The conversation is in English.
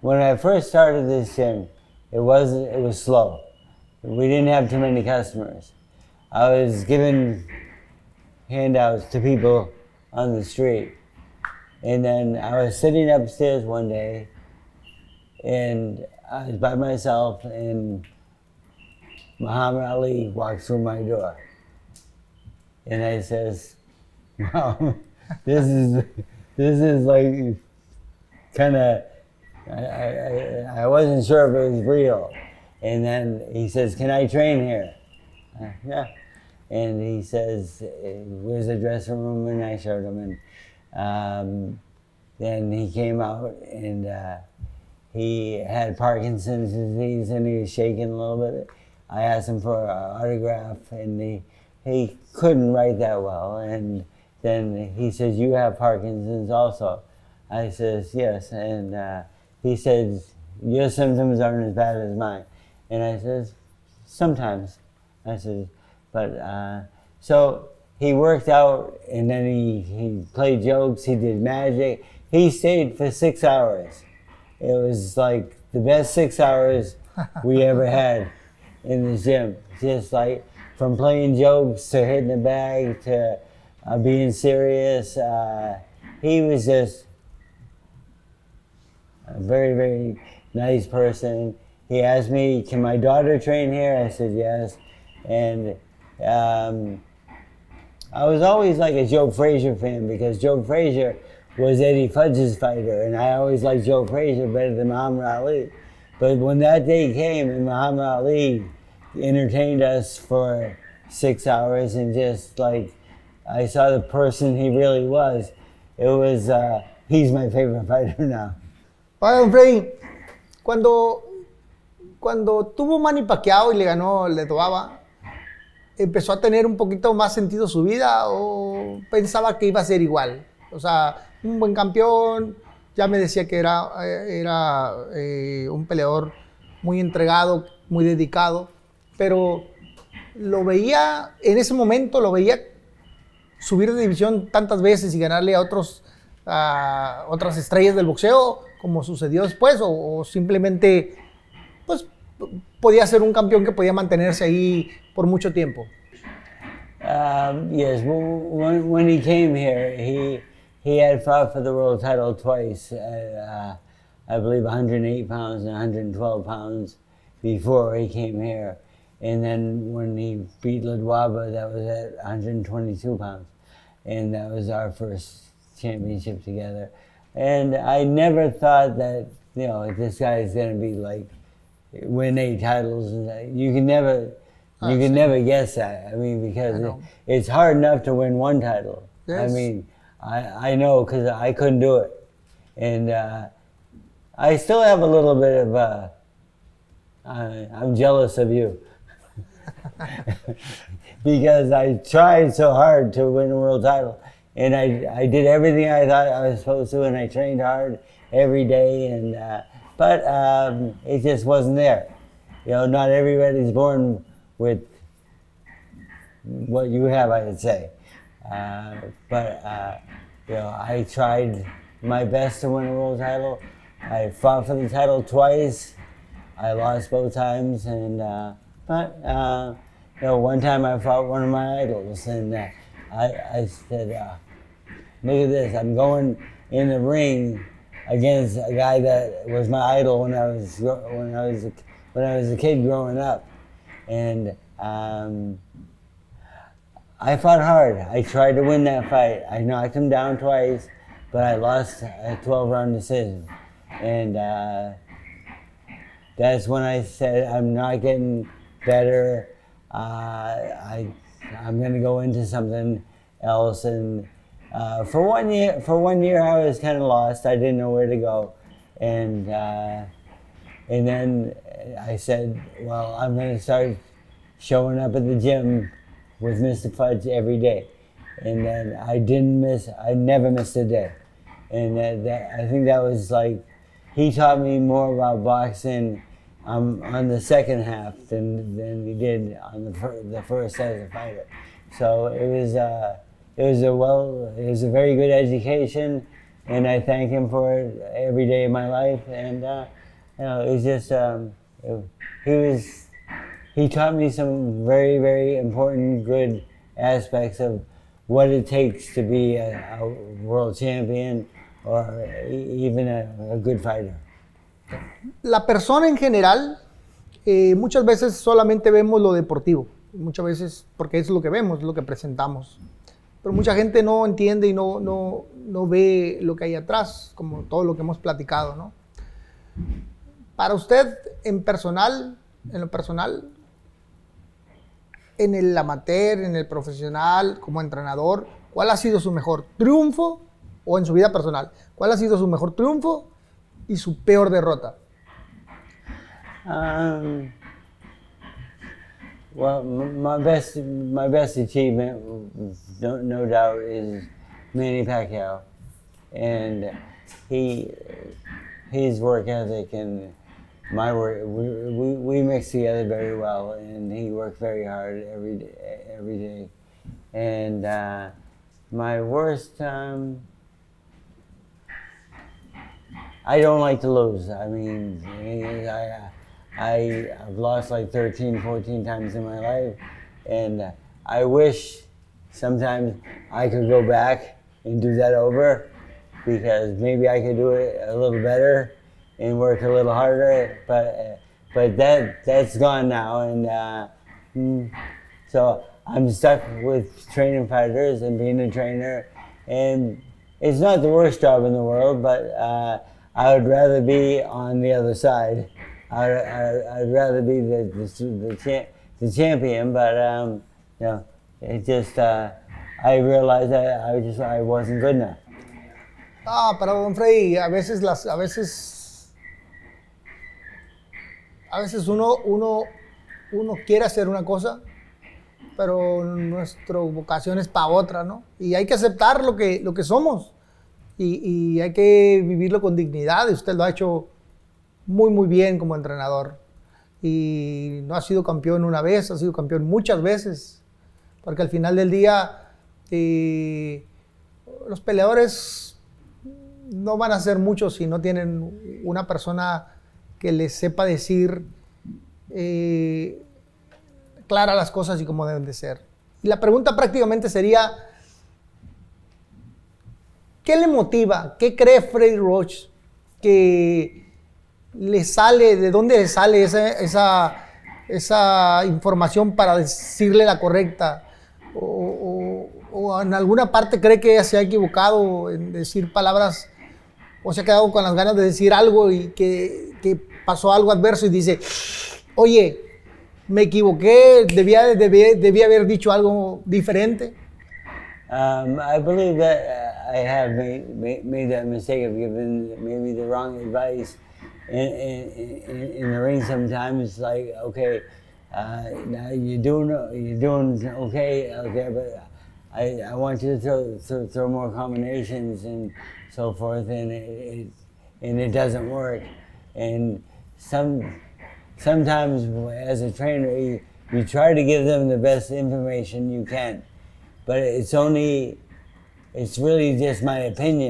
when I first started this gym, it was slow. We didn't have too many customers. I was giving handouts to people on the street. And then I was sitting upstairs one day, and I was by myself, and Muhammad Ali walked through my door. And I says, wow, this is like kind of, I wasn't sure if it was real. And then he says, can I train here? Yeah. And he says, where's the dressing room? And I showed him. And then he came out, and he had Parkinson's disease, and he was shaking a little bit. I asked him for an autograph, and he couldn't write that well. And then he says, you have Parkinson's also? I says, yes. And he says, your symptoms aren't as bad as mine. And I says, sometimes. I says, but, so he worked out, and then he played jokes, he did magic. He stayed for 6 hours. It was like the best 6 hours we ever had in the gym. Just like from playing jokes to hitting the bag to being serious. He was just a very, very nice person. He asked me, can my daughter train here? I said yes. And I was always like a Joe Frazier fan, because Joe Frazier was Eddie Fudge's fighter, and I always liked Joe Frazier better than Muhammad Ali. But when that day came and Muhammad Ali entertained us for 6 hours, and just like I saw the person he really was, it was, he's my favorite fighter now. Oiga, don Freddy, cuando tuvo Manny Pacquiao y le ganó, le tobaba, ¿empezó a tener un poquito más sentido su vida o pensaba que iba a ser igual? O sea, un buen campeón, ya me decía que era un peleador muy entregado, muy dedicado, pero lo veía, en ese momento lo veía subir de división tantas veces y ganarle a otras estrellas del boxeo, como sucedió después, o simplemente pues podía ser un campeón que podía mantenerse ahí por mucho tiempo. Yes, when he came here, he had fought for the world title twice, I believe 108 pounds and 112 pounds before he came here. And then when he beat Ledwaba, that was at 122 pounds. And that was our first championship together. And I never thought that, you know, this guy is going to be like, win 8 titles. You can never guess that. I mean, because it's hard enough to win 1 title. Yes. I mean, I know, because I couldn't do it. And I still have a little bit of, I'm jealous of you. Because I tried so hard to win a world title. And I did everything I thought I was supposed to, and I trained hard every day. And but it just wasn't there. You know, not everybody's born with what you have, I would say. But you know, I tried my best to win a world title. I fought for the title twice. I lost both times, and but you know, one time I fought one of my idols, and I said, "Look at this! I'm going in the ring against a guy that was my idol when I was a kid growing up," and I fought hard. I tried to win that fight. I knocked him down twice, but I lost a 12-round decision, and that's when I said, "I'm not getting better. I'm going to go into something else." And for one year, I was kind of lost. I didn't know where to go, and then I said, "Well, I'm going to start showing up at the gym with Mr. Fudge every day." And then I never missed a day. And I think that was like, he taught me more about boxing on the second half than he did on the first as a fighter. So it was a very good education, and I thank him for it every day of my life. And you know, it was just he taught me some very, very important, good aspects of what it takes to be a world champion or even a good fighter. La persona en general, muchas veces solamente vemos lo deportivo, muchas veces porque es lo que vemos, lo que presentamos. Pero mucha gente no entiende y no ve lo que hay atrás, como todo lo que hemos platicado, ¿no? Para usted, en lo personal, en el amateur, en el profesional, como entrenador, ¿cuál ha sido su mejor triunfo? O en su vida personal, ¿cuál ha sido su mejor triunfo y su peor derrota? Well, my best achievement, no doubt, is Manny Pacquiao, and his work ethic and my work, we mix together very well, and he worked very hard every day. And my worst, I don't like to lose. I mean, I've lost like 13, 14 times in my life, and I wish sometimes I could go back and do that over, because maybe I could do it a little better and work a little harder, but that's gone now, and so I'm stuck with training fighters and being a trainer, and it's not the worst job in the world, but I would rather be on the other side. I'd rather be the champion, but you know, it just I realized that I wasn't good enough. Pero don Freddie, a veces uno quiere hacer una cosa, pero nuestra vocación es para otra, ¿no? Y hay que aceptar lo que somos y hay que vivirlo con dignidad, y usted lo ha hecho muy, muy bien como entrenador. Y no ha sido campeón una vez, ha sido campeón muchas veces. Porque al final del día, los peleadores no van a ser muchos si no tienen una persona que les sepa decir clara las cosas y cómo deben de ser. Y la pregunta prácticamente sería, ¿qué le motiva? ¿Qué cree Freddie Roach que le sale, de dónde le sale esa información para decirle la correcta? O en alguna parte cree que se ha equivocado en decir palabras, o se ha quedado con las ganas de decir algo y que pasó algo adverso y dice, oye, me equivoqué, debía haber dicho algo diferente? I believe that I have made that mistake of giving maybe the wrong advice in the ring sometimes. Like, okay, now you're doing okay, but I want you to throw more combinations and so forth, and it doesn't work. And sometimes as a trainer, you try to give them the best information you can, but it's really just my opinion.